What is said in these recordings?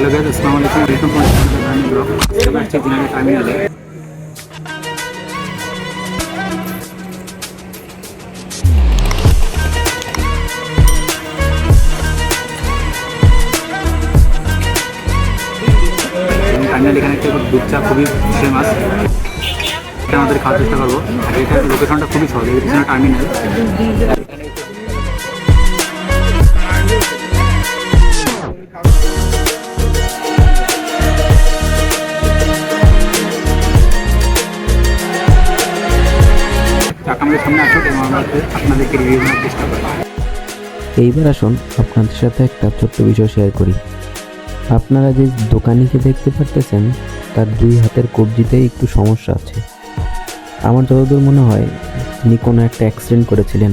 Hello guys, আসসালামু আলাইকুম। Welcome to my blog. আজকে আসছি দিনাজপুর টার্মিনালে। টার্মিনাল এখানে একটা দুধ চা খুবই ফেমাস, এটা আমাদের খাওয়ার চেষ্টা করবো। আর এটার লোকেশনটা খুবই সহজ, এই পিছনে টার্মিনাল। আমাদের সামনে আসুক এবং আমরা আপনাদেরকে রিভিউ করার চেষ্টা করি। এইবার আসুন আপনাদের সাথে একটা ছোট্ট বিষয় শেয়ার করি। আপনারা যে দোকানিকে দেখতে পারতেছেন তার দুই হাতের কবজিতে একটু সমস্যা আছে। আমার যতদূর মনে হয় তিনি কোনো একটা অ্যাক্সিডেন্ট করেছিলেন,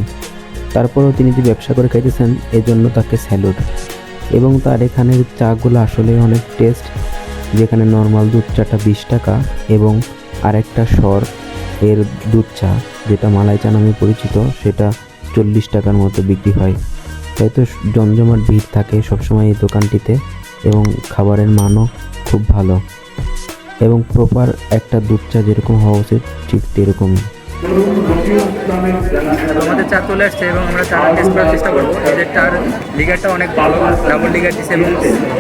তারপরেও তিনি যে ব্যবসা করে খাইতেছেন এজন্য তাকে স্যালুট। এবং তার এখানের চাগুলো আসলে অনেক টেস্ট, যেখানে নর্মাল দুধ চাটা 20 টাকা এবং আরেকটা স্বর এর দুধ চা যেটা মালাই চা নামে পরিচিত সেটা 40 টাকার মতো বিক্রি হয়। তাই তো জমজমাট ভিড় থাকে সবসময় এই দোকানটিতে এবং খাবারের মানও খুব ভালো এবং প্রপার একটা দুধ চা যেরকম হওয়া উচিত ঠিক সেরকমই। আমাদের চা চলে আসছে এবং আমরা চাটা টেস্ট করার চেষ্টা করবো। এদের চার লিগারটা অনেক ভালো, ডাবল লিগার দিচ্ছে এবং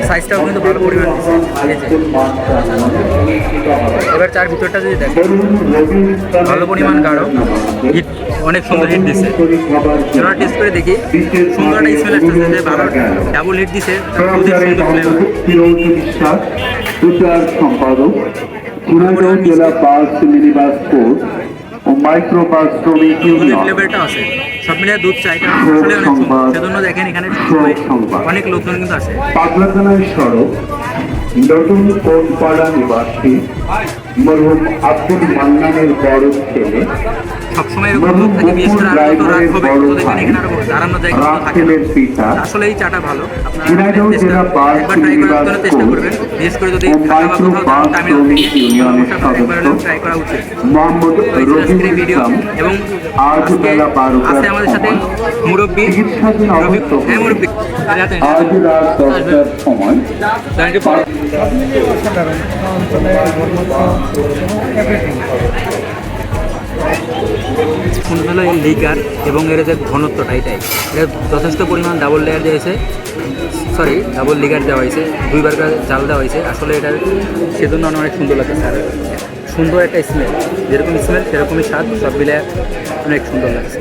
সাইজটাও কিন্তু ভালো পরিমাণ দিচ্ছে। এবার চার ভিতরটা যদি দেখেন, ভালো পরিমাণ গাঢ়, হিট অনেক সুন্দর হিট দিচ্ছে। আমরা টেস্ট করে দেখি, সুন্দর একটা স্মেল আসতেছে, যে ভালো ডাবল হিট দিচ্ছে, দুধের সুন্দর ফ্লেভার। সম্পাদক ঝিনাইদহ জেলা বাস মিনিবাস কোচ ও মাইক্রোবাস শ্রমিক ইউনিয়ন ফ্লেভারটা আছে, সব মিলিয়ে দুধ চাইটা আসলে অনেক সুন্দর। সেজন্য দেখেন এখানে অনেক লোকজন কিন্তু আছে। পাগলাকানাই সড়ক নতুন কোনপাড়া নিবাসী মরহুম আব্দুল মান্নানের বড় ছেলে সবসময় এরকম লোক থাকে, বিশেষ করে আরো তো রাত হবে, তো দেখেন এখানে আরো দাঁড়ানোর জায়গা থাকে না। আসলে এই চাটা ভালো, আপনারা একবার ট্রাই করার জন্য চেষ্টা করবেন। বিশেষ করে যদি ঢাকা বা কোথাও টার্মিনাল থেকে একবার ট্রাই করা উচিত। আজকের ভিডিও এবং আজকে আছে আমাদের সাথে মুরব্বী রবি। হ্যাঁ মুরব্বী, আজ রাত 10টার সময় সুন্দর হলো এই লিগার এবং এর যে ঘনত্বটা, এটাই এটা যথেষ্ট পরিমাণ ডাবল লেয়ার দিয়েছে, ডাবল লিগার দেওয়া হয়েছে, দুইবার জাল দেওয়া হয়েছে। আসলে এটার সেজন্য অনেক সুন্দর লাগছে। আর সুন্দর একটা স্মেল, যেরকম স্মেল সেরকমই স্বাদ, সব মিলে অনেক সুন্দর লাগছে।